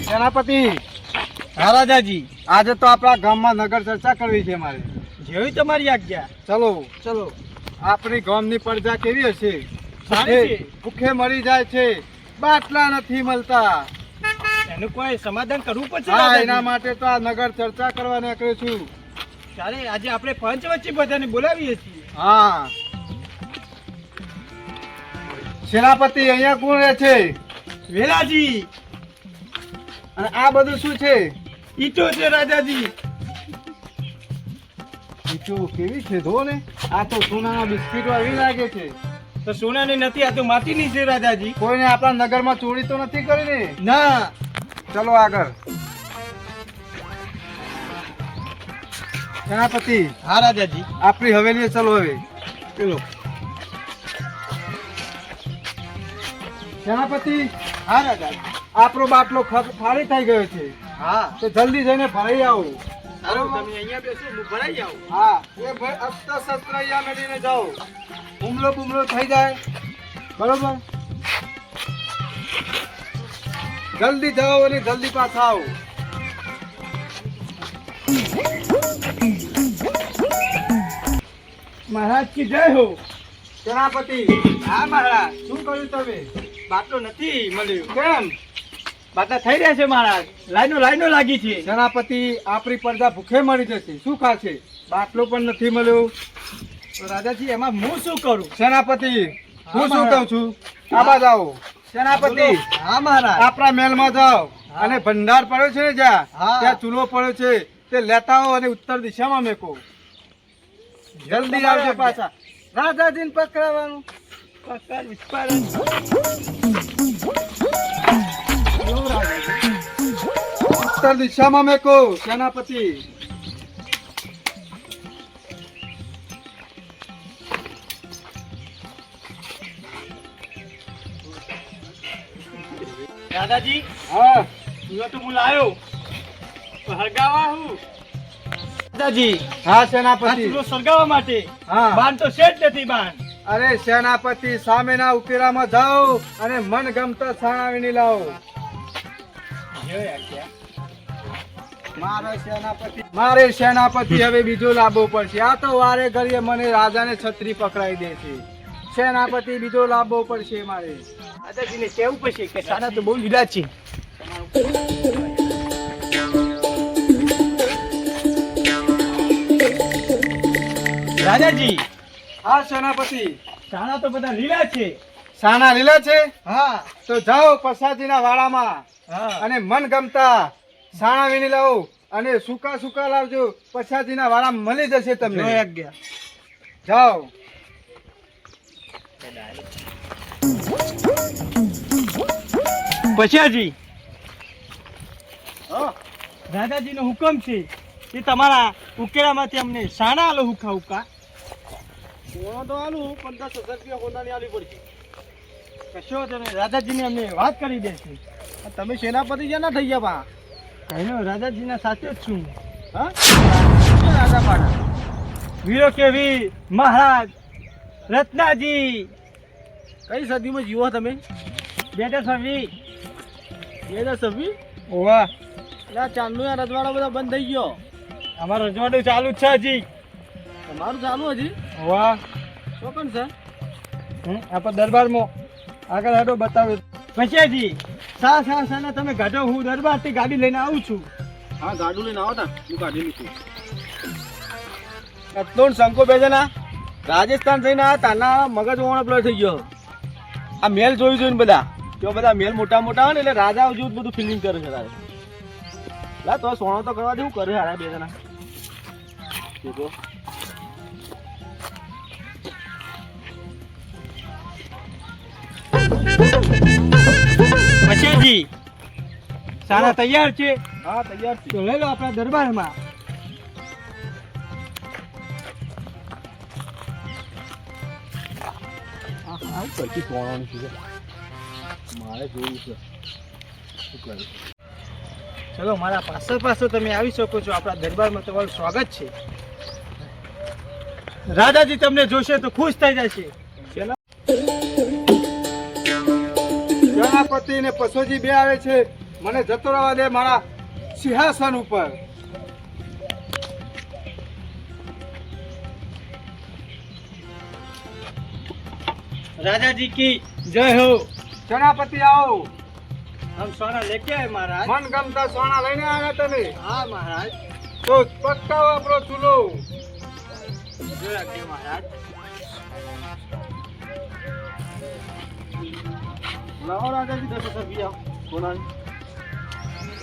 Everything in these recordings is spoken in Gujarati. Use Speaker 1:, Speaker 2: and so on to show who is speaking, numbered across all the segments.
Speaker 1: સેનાપતિ
Speaker 2: હા રાજાજી,
Speaker 1: આજે તો આપણા ગામમાં નગર ચર્ચા કરવી છે મારે.
Speaker 2: જેવી તમારી આજ્ઞા.
Speaker 1: ચલો
Speaker 2: ચલો.
Speaker 1: આપણી ગામની પ્રજા કેવી હશે?
Speaker 2: સારી છે.
Speaker 1: ભૂખે મરી જાય છે, બાટલા નથી મળતા.
Speaker 2: એનું કોઈ સમાધાન કરવું પડશે.
Speaker 1: હા, એના માટે તો આ નગર ચર્ચા કરવા નીકળ્યો છું.
Speaker 2: ચાલે, આજે આપણે પંચ વચ્ચે બધાને બોલાવીએ છીએ.
Speaker 1: હા સેનાપતિ, અહીંયા કોણ રહે છે?
Speaker 2: વેલાજી.
Speaker 1: અને આ બધું શું છે?
Speaker 2: ઈટો છે રાજાજી.
Speaker 1: ઈટો કેવી છે ધો ને? આ તો સોનાના બિસ્કીટો એવી લાગે છે.
Speaker 2: તો સોનાની નથી, આ તો માટીની છે રાજાજી.
Speaker 1: કોઈને આપણા નગરમાં ચોરી તો નથી કરી ને?
Speaker 2: ના.
Speaker 1: ચલો આગળ. સેનાપતિ.
Speaker 2: હા રાજાજી.
Speaker 1: આપણી હવેલી ચલો હવે. ચલો સેનાપતિ.
Speaker 2: હા રાજાજી.
Speaker 1: આપણો બાટલો ખાલી થઈ ગયો છે.
Speaker 2: હા.
Speaker 1: તો જલ્દી જઈને ભરાઈ આવો.
Speaker 2: સારું, તમે અહીંયા બેસો, હું ભરાઈ જાઉં.
Speaker 1: હા, એ ભાઈ અસ્ત્ર શસ્ત્ર અહીંયા મેળવીને જાઓ. હુમલો બુમલો થઈ જાય, બરોબર? જલ્દી જાઓ અને જલ્દી પાછા આવો.
Speaker 2: મહારાજ કી જય હો.
Speaker 1: સેનાપતિ.
Speaker 2: હા મહારાજ.
Speaker 1: શું કર્યું તમે?
Speaker 2: બાટલો નથી મળ્યો.
Speaker 1: કેમ?
Speaker 2: બાટલા થઈ રહ્યા છે મહારાજ. લાઈનો લાગી છે.
Speaker 1: સેનાપતિ, આપણી પ્રજા ભૂખે મરી જશે. શું ખાશે? બાટલો પણ નથી મળ્યો.
Speaker 2: તો રાજાજી, એમાં હું શું કરું?
Speaker 1: સેનાપતિ, હું શું
Speaker 2: મહારાજ.
Speaker 1: કહું છું? આબા જાઓ. સેનાપતિ.
Speaker 2: હા મહારાજ.
Speaker 1: આપણા મહેલમાં જાઓ અને ભંડાર પડ્યો છે ને જ્યાં,
Speaker 2: હા.
Speaker 1: ત્યાં ચૂલો પડ્યો છે, તે લેતા આવો અને ઉત્તર દિશામાં મેકો. જલ્દી આવજો પાછા. રાજાજીને પકડાવવાનું.
Speaker 2: પકડ વિસ્ફારણ.
Speaker 1: ઉત્તર દિશામાં મેકો સેનાપતિ.
Speaker 2: દાદાજી,
Speaker 1: હા
Speaker 2: ચૂલો તો હું લાયો. હળગાવા હું. દાદાજી,
Speaker 1: હા
Speaker 2: આ
Speaker 1: સેનાપતિ.
Speaker 2: ચૂલો સળગાવવા માટે
Speaker 1: હા.
Speaker 2: બાણ તો છે જ નથી બાણ.
Speaker 1: અરે સેનાપતિ, સામેના ઉકેરામાં જાઓ અને મનગમતા છાણાવીને લાવો. મારે સેનાપતિ હવે બીજો લાવવો પડશે. આ તો વારે ઘડીએ મને રાજાને છત્રી પકડાઈ દે છે. સેનાપતિ બીજો લાવવો પડશે મારે.
Speaker 2: દાદાજીને કેવું પડશે કે સાના તો બહુ લીલા છે. રાજાજી,
Speaker 1: હા સેનાપતિ.
Speaker 2: સાના તો બધા લીલા છે.
Speaker 1: સાના લીલા છે?
Speaker 2: હા.
Speaker 1: તો જાઓ પ્રસાદીના વાડામાં
Speaker 2: હા.
Speaker 1: અને મનગમતા સાણા વીણી લાવો અને સૂકા સૂકા લાવજો. પ્રસાદીના વાડામાં મળી જશે તમને. જાઓ.
Speaker 2: પછાજી,
Speaker 1: હા.
Speaker 2: દાદાજીનો હુકમ છે કે તમારા ઉકેલામાંથી અમને સાના આલો હુકા.
Speaker 1: સોનો તો આલું, પણ 10,000 રૂપિયા હોનાની આલવી પડશે.
Speaker 2: કશો તમે રાજાજીને અમને વાત કરી દેશે.
Speaker 1: તમે સેનાપતિ જ્યાં ના થઈ ગયા પા.
Speaker 2: કહીનો રાજાજીના સાથે જ છું.
Speaker 1: હા, રાજા પાડા.
Speaker 2: વીરો કે વીર મહારાજ રત્નાજી.
Speaker 1: કઈ સદીમાં જીવો તમે?
Speaker 2: 2026.
Speaker 1: 2026?
Speaker 2: ઓવા.
Speaker 1: એટલે ચાંદનું આ રજવાડો બધા બંધ થઈ ગયો.
Speaker 2: અમારું રજવાડું ચાલુ જ છે હજી.
Speaker 1: તમારું ચાલુ હજી?
Speaker 2: વાહ.
Speaker 1: શું કોણ છે?
Speaker 2: આપણે દરબારમાં આગળ હાડો બતાવ્યો. પછીજી સાના તમે ગાડો, હું દરબારથી ગાડી લઈને આવું છું.
Speaker 1: હા, ગાડું લઈને આવો તા, હું કાઢી લીધું. એટલો શંકો બેજના રાજસ્થાન જઈને આ તાના મગજ ઓણ પ્લો થઈ ગયો. આ મેલ જોઈને બધા જો બધા મેલ મોટા મોટા હોય ને એટલે રાજા જેવું બધું ફિલિંગ કરે છે તારે. લા તો સોનો તો કરવા દેવું કરે હારા બે જણા. દેખો
Speaker 2: પછીજી સાના તૈયાર છે?
Speaker 1: હા, તૈયાર છે.
Speaker 2: તો લઈ લો આપણા દરબારમાં.
Speaker 1: મારે જોયું છે.
Speaker 2: ચલો, મારા પાછળ તમે આવી શકો છો. આપણા દરબારમાં તમારું સ્વાગત છે. રાજાજી તમને જોશે તો ખુશ થઈ જશે. સેનાપતિ ને પશોજી બે આવે છે, મને જતો રહેવા દે મારા સિંહાસન ઉપર. राजा जी की जय हो. सेनापति आओ. हम सोना लेके आए महाराज. मन गमता सोना लઈને આવ્યા તમે? હા મહારાજ. તો પટકાવો આપણો ચૂલો. જય આજ્ઞા મહારાજ. લાવો રાજાજી 10 રૂપિયા સોનાની.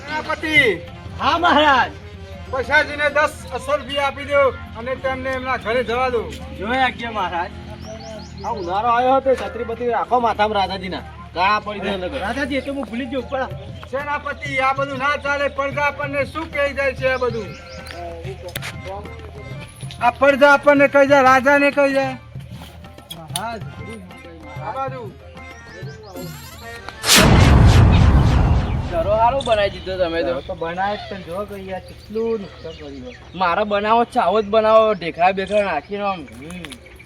Speaker 2: સેનાપતિ. હા મહારાજ. પછાજીને 10 રૂપિયા આપી દો અને તેમને એમના ઘરે જવા દો. જય આજ્ઞા મહારાજ.
Speaker 1: આ ઉનાળો આવ્યો હતો છત્રી બત્રી રાખો માથામાં રાજાજીના કાળા પડી જાય લગન.
Speaker 2: રાજાજી એ તો હું ભૂલી ગયો ઉપર. સેનાપતિ આ બધું ના ચાલે. પડદા આપણને શું કહી જાય છે? આ બધું આ પડદા આપણને કહી જાય, રાજાને કહી જાય. આ બાજુ
Speaker 3: ઘરો સારું બનાવી દીધો તમે તો.
Speaker 2: બનાવે જ પણ જો કઈ આ કેટલું નુકસાન કર્યું.
Speaker 3: મારો બનાવો ચાવો જ બનાવો, ઢેખડા બેખડા નાખીને આમ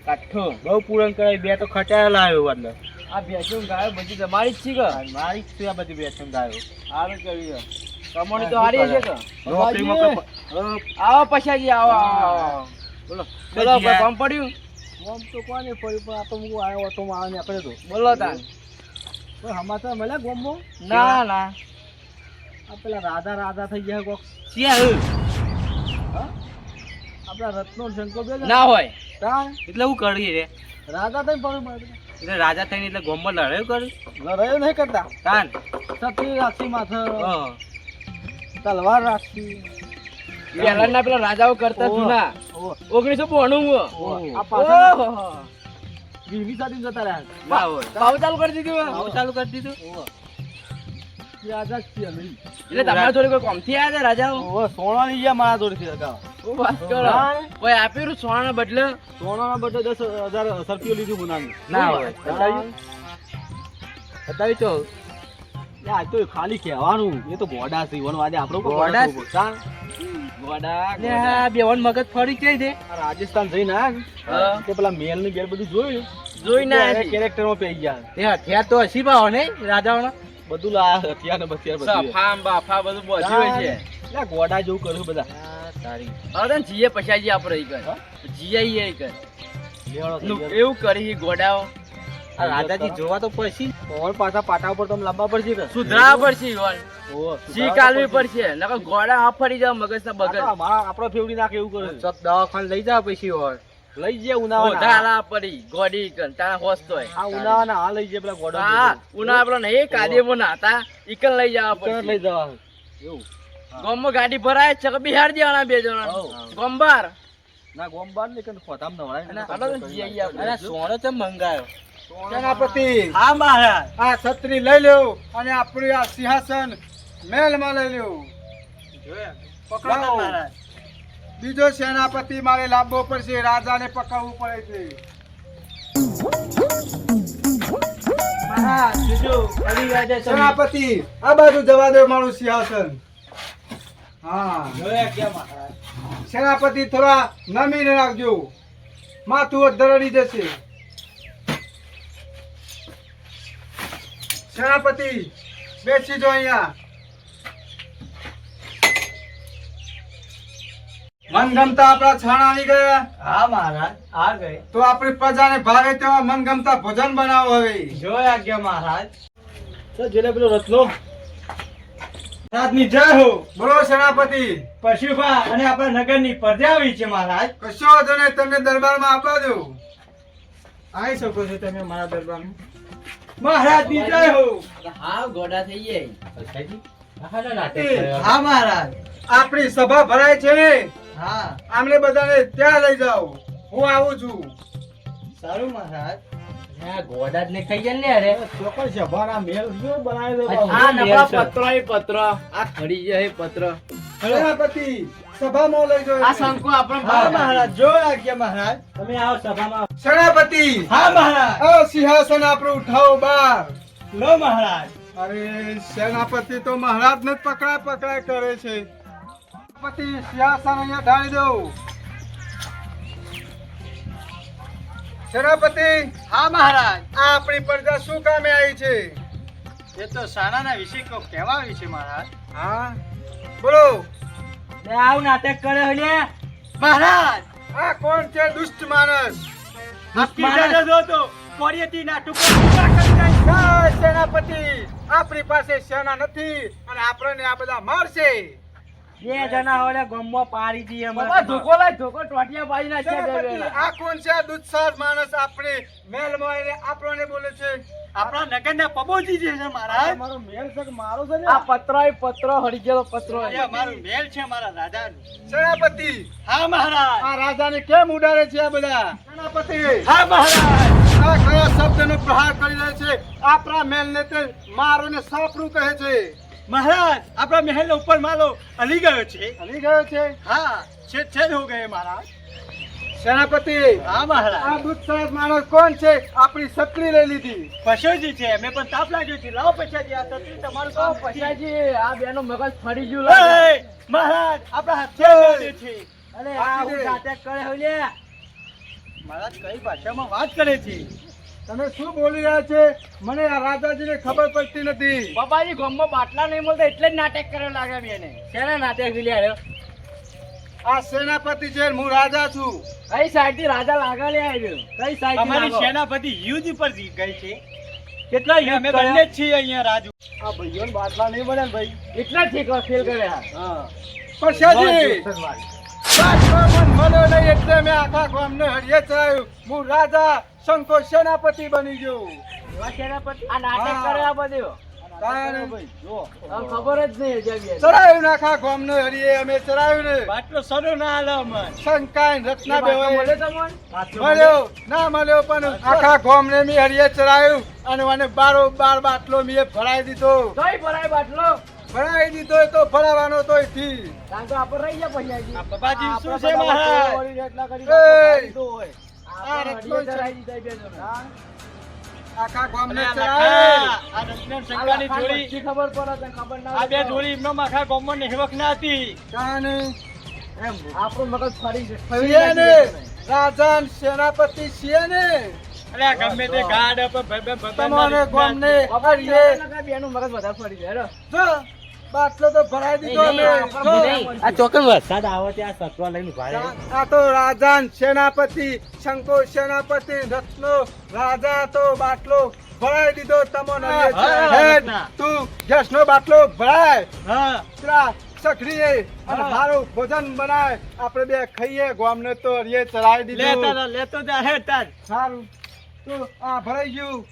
Speaker 3: કાઠો
Speaker 2: બહુ પૂરણ કરાય. બે તો ખટાયા લાવ્યો એટલે
Speaker 3: આ ભેંસો ગાયો બધી તમારી જ છે કે?
Speaker 2: મારી જ છે આ બધી બેસન ગાયો.
Speaker 3: સારું કર્યું છે. કમોણી તો હારી છે કે?
Speaker 2: નોકરીમાં
Speaker 3: આવો પછાજી આવો આવો. બોલો બોલો
Speaker 2: ભજીયા.
Speaker 3: કોમ પડ્યું?
Speaker 2: આમ તો કોને પડ્યું પણ આ તો હું આવ્યો હતો આવે ને આપણે તો
Speaker 3: બોલો તાન.
Speaker 2: કોઈ સમાચાર મળ્યા ગોમો?
Speaker 3: ના ના
Speaker 2: આ પેલા રાધા રાધા થઈ ગયા કોક.
Speaker 3: શિયા
Speaker 2: આપણા રત્નો શંકો બે
Speaker 3: ના હોય
Speaker 2: તાણ
Speaker 3: એટલે હું કરી રે
Speaker 2: રાધા થઈ પણ
Speaker 3: એટલે રાજા થઈને એટલે ગોમમાં લડાયું કર્યું
Speaker 2: લડાયો નહીં કરતા.
Speaker 3: તાન
Speaker 2: સતી રાખી માથે તલવાર રાખી.
Speaker 3: પહેલાના પેલા રાજાઓ કરતા
Speaker 2: ઓહો.
Speaker 3: જૂના
Speaker 2: ઓહો.
Speaker 3: 1992
Speaker 2: આ પાછા
Speaker 3: ઓહો.
Speaker 2: 20 સાથી જતા રહ્યા.
Speaker 3: ના હોય ભાવ ચાલુ કરી દીધું
Speaker 2: ભાવ
Speaker 3: ચાલુ કરી દીધું
Speaker 2: રાજા જ છીએ અમે.
Speaker 3: એટલે તમારા જોડે કોઈ કોમથી આવ્યા હતા રાજાઓ?
Speaker 2: ઓહો, સોના લઈ ગયા મારા જોડેથી લગાવ.
Speaker 3: શું વાત કરો? કોઈ આપ્યું સોનાના બદલે?
Speaker 2: સોનાના બદલે 10,000 સરપીઓ લીધું ગુનાની.
Speaker 3: ના હોય.
Speaker 2: બતાવ્યું?
Speaker 3: બતાવી તો
Speaker 2: આ તો ખાલી કહેવાનું. એ તો ગોડા છે ઈવન વાદે આપણો કોઈ
Speaker 3: ગોડા
Speaker 2: ગોડા છે. તાણ.
Speaker 3: ગોડા ગોડા બેવન મગજ ફરી જાય છે
Speaker 2: આ રાજસ્થાન જઈને આયા
Speaker 3: હા.
Speaker 2: ને, તે પેલા મેલ ની બેલ બધું જોયું.
Speaker 3: જોઈ ના
Speaker 2: કેરેક્ટરમાં પેઈ ગયા.
Speaker 3: એ હથિયાર તો હસી ભાવ ને રાજાઓના
Speaker 2: બધું લાયા હથિયાર ને બથિયાર બધું.
Speaker 3: સફા બાફા બધું બધું હોય છે.
Speaker 2: એટલે ગોડા જેવું કર્યું બધા.
Speaker 3: તારી હવે તને જીએ પછાજી આપણે ઈ કર જીએ ઈ કર
Speaker 2: લેવડો થઈ ગયો.
Speaker 3: એવું કરી ગોડાઓ
Speaker 2: આ રાજાજી જોવા તો પછી ઓર પાછા પાટા ઉપર તમે લાંબા પડશે કે
Speaker 3: સુધરા પડશે ઈવન
Speaker 2: ઓહો,
Speaker 3: જી કાલવી પડશે નકર ગોડા આ ફરી જાવ મગજના બગલ
Speaker 2: આપણો ફેવડી નાખે એવું કરે. દવાખાને લઈ જાવ પછી ઓર લઈ જાય ઉનાળા.
Speaker 3: ઓધાલા પડી ગોડી કન તારા હોસ તોય
Speaker 2: આ ઉનાળા આ લઈ જાય પેલા ગોડા
Speaker 3: હા ઉના આપણો નહીં કાદેમો નાતા ઈકન લઈ જવા
Speaker 2: લઈ
Speaker 3: પડશે
Speaker 2: જવા એવું.
Speaker 3: ગોમમાં ગાડી ભરાય છે કે બિહાર દેવાના બે જણા
Speaker 2: હઉ.
Speaker 3: ગોમબાર
Speaker 2: ના ગોમબાર ને કે ખોતામ નવરાય ને.
Speaker 3: આટલો તો જીઆઈ આપણે સોનો તો મંગાયો
Speaker 2: સેનાપતિ. હા મહારાજ. આ છત્રી લઈ લ્યો અને આપણું આ સિંહાસન મહેલમાં લઈ લ્યો. પકડો મહારાજ. બીજો સેનાપતિ મારે લાવવો પડશે. રાજાને પકડવું પડે છે. મહારાજ બીજો અલી રાજા સેનાપતિ આ બાજુ જવા દો મારું સિંહાસન. હા જોયા કે મહારાજ. સેનાપતિ થોડા નમીને રાખજો. માથું ધરડી જશે. સેનાપતિ બેસી જો અહીંયા. મનગમતા આપણા છાણા આવી ગયા. હા મહારાજ આ ગઈ. તો આપણી પ્રજાને ભાવે તેવા મનગમતા ભોજન બનાવો હવે. જોયા ગયા મહારાજ. તો જેલે પેલો રત્નો રાજની જય હો. બોલો સેનાપતિ. પશુભા અને આપણા નગરની પ્રજા આવી છે મહારાજ. કશો વાંધો નહીં. તમને દરબારમાં આપવા દો. આવી શકો છો તમે મારા દરબારમાં. મહારાજ ની જય હો.
Speaker 3: હા ગોડા થઈ જાય
Speaker 2: હા મહારાજ. આપણી સભા ભરાય છે ને. હા. આમને બધાને ત્યાં લઈ જાઓ. હું આવું છું. સારું મહારાજ.
Speaker 3: ગોડા જ ને ખાઈ જાય ને અરે
Speaker 2: ચોક્કસ સભાના મેલ જો બનાવી દો.
Speaker 3: આ નવા પત્ર એ પત્ર આ ખડી જાય પત્ર
Speaker 2: સેનાપતિ સભામાં લઈ જાઓ.
Speaker 3: આ શંકો આપણે
Speaker 2: હા મહારાજ. જો આજ્ઞા મહારાજ. તમે આવો સભામાં. સેનાપતિ. હા મહારાજ. આ સિંહાસન આપણું ઉઠાવો બહાર. લો મહારાજ. અરે સેનાપતિ તો મહારાજ ને જ પકડાય કરે છે. સેનાપતિ સિંહાસન અહીંયા ઢાળી દો. સેનાપતિ
Speaker 4: હા મહારાજ
Speaker 2: આ આપણી પ્રજા શું કામે આવી છે?
Speaker 4: એ તો સાનાના વિશે કોઈ કહેવા આવી છે મહારાજ.
Speaker 2: હા બોલો.
Speaker 3: આવું નાટક કરે હલે
Speaker 4: મહારાજ
Speaker 2: આ કોણ છે દુષ્ટ માણસ?
Speaker 4: આપકી દાદા જો તો કોરિયતીના ટુકડા કરી જાય.
Speaker 2: ના સેનાપતિ, આપણી પાસે સેના નથી અને આપણને આ બધા મારશે.
Speaker 3: બે જણા હોલે ગમો પાડી દીએ બાબા ધોકો લાય ધોકો ટોટિયા પાડી નાખ્યા બે
Speaker 2: સેનાપતિ,
Speaker 3: વેલા
Speaker 2: આ કોણ છે દુષ્ટ માણસ? આપણે મહેલમાં આવીને આપણને બોલે છે.
Speaker 4: આપણા નગરના પબોજી જે છે મહારાજ.
Speaker 1: મારો મેલ છે કે મારો છે ને?
Speaker 3: આ પત્રો હરી ગયેલો પત્રો
Speaker 4: એ અમારું મહેલ છે મારા રાજાનું.
Speaker 2: સેનાપતિ,
Speaker 4: હા મહારાજ.
Speaker 2: આ રાજાને કેમ ઉડાડે છે આ બધા? સેનાપતિ,
Speaker 4: હા મહારાજ.
Speaker 2: આ કયા શબ્દનો પ્રહાર કરી રહ્યો છે? આપણા મહેલને તે મારો ને સાપરું કહે છે.
Speaker 4: મહારાજ આપણા મહેલનો ઉપર માલો હલી ગયો છે.
Speaker 2: હલી ગયો છે?
Speaker 4: હા છેદ હો ગયે મહારાજ.
Speaker 2: સેનાપતિ,
Speaker 4: હા મહારાજ.
Speaker 2: આ દુષ્ટ માણસ કોણ છે? આપણી છત્રી લઈ લીધી.
Speaker 4: પશુજી છે અમે પણ તાપ લાગ્યો છે. લાવો પછાજી આ છત્રી તમારું
Speaker 3: તો
Speaker 4: કામ
Speaker 3: પછાજી આ બેનો મગજ ફરી ગયું લાગે
Speaker 4: એ, મહારાજ આપણા હથિયાર દે છે.
Speaker 3: અરે આ હું નાટક કરે હલે
Speaker 4: મહારાજ કઈ ભાષામાં વાત કરે છે?
Speaker 2: તમે શું બોલી રહ્યા છે? મને આ રાજાજીને ખબર પડતી નથી.
Speaker 3: બાબાજી ગમમાં બાટલા નહીં મળતા એટલે જ નાટક કરે લાગે બેને શેના નાટક લ્યા
Speaker 2: આ સેનાપતિ છે, હું રાજા છું.
Speaker 3: કઈ સાઈડ થી રાજા લાગા લે આવ્યો કઈ સાઈડ
Speaker 4: અમારી
Speaker 3: થી
Speaker 4: સેનાપતિ યુદ્ધ પર ગઈ છે.
Speaker 3: કેટલા
Speaker 4: અમે
Speaker 3: યુદ્ધ
Speaker 4: બંને
Speaker 3: કર્યા
Speaker 4: જ છીએ અહીંયા રાજુ.
Speaker 1: આ ભાઈઓને બાટલા નહીં બને ને ભાઈ.
Speaker 3: એટલા ઠીક ફેલ કર્યા
Speaker 1: હા.
Speaker 2: પછાજી, બાદમાં મન મળ્યો નહીં એટલે મેં આખા ગામને હળિયે ચડાવ્યું. હું રાજા શંકો સેનાપતિ બની ગયો.
Speaker 3: એવા સેનાપતિ આ નાટક
Speaker 2: હા.
Speaker 3: કરે આ બધું
Speaker 2: તારે
Speaker 1: ભાઈ જો
Speaker 3: આમ ખબર જ નહીં હજી બેન.
Speaker 2: ચડાવ્યું ને આખા ગામને હળિયે અમે ચડાવ્યું ને.
Speaker 4: બાટલો સડો ના હાલે અમન.
Speaker 2: શંકાય ને રત્ના
Speaker 3: બાટલો મળે
Speaker 2: બેવાય
Speaker 3: તમને?
Speaker 2: મળ્યો ના મળ્યો પણ આખા ગામને મેં હળિયે ચડાવ્યું અને મને બારો બાર બાટલો મેં ભરાઈ દીધો.
Speaker 3: કઈ ભરાય બાટલો
Speaker 2: ભરાઈ દીધો એ તો ભરાવાનો તોય થી.
Speaker 3: કારણ કે આપણે રહી ગયા પછી
Speaker 4: આ પપ્પાજી શું
Speaker 3: આપણે
Speaker 4: છે
Speaker 3: બધા
Speaker 4: મહારાજ?
Speaker 3: વળી એટલા કરી
Speaker 2: એ!
Speaker 3: દીધો હોય.
Speaker 2: આ
Speaker 3: આપણે
Speaker 2: રત્નો
Speaker 3: હળિયે
Speaker 2: છે.
Speaker 3: ચડાઈ દીધા બે જણા.
Speaker 2: આખા ગામને
Speaker 4: અને આ
Speaker 2: ચડાવ્યું.
Speaker 4: લખા, આ રત્ન શંકાની
Speaker 3: આ
Speaker 4: જોડી,
Speaker 3: વચ્ચે ખબર પડે તને ખબર ના
Speaker 4: આ બે
Speaker 3: હોય તો.
Speaker 4: જોડી એમનો આખા ગામમાં નેહવક ના હતી.
Speaker 2: કાને
Speaker 3: એમ આપણું મગજ ફરી
Speaker 2: છીએ ને રાજા ને સેનાપતિ છીએ ને.
Speaker 4: અરે આ ગમે તે ગાડ પર
Speaker 2: તમારે ગામને હળિયે
Speaker 3: બેનું મગજ વધારે ફરી જાય હેડો.
Speaker 2: જો બાટલો તો ભરાઈ દીધો અમે. જો.
Speaker 3: આ ચોકન વરસાદ આવે ત્યાં સત્વા લઈને
Speaker 2: આ તો રાજા ને સેનાપતિ શંકો સેનાપતિ રત્નો રાજા તો બાટલો ભરાઈ દીધો તમને.
Speaker 4: હા,
Speaker 2: હેડ,
Speaker 4: રત્ના.
Speaker 2: તું ગેસનો બાટલો ભરાય.
Speaker 4: હા
Speaker 2: પેલા સખડીએ અને
Speaker 4: હા.
Speaker 2: સારું ભોજન બનાય. આપણે બે ખાઈએ. ગામને તો હળિયે ચડાવી
Speaker 4: લેતા
Speaker 2: દીધું.
Speaker 4: તા, લેતો જા હે તાજ.
Speaker 2: સારું તો આ ભરાઈ ગયું.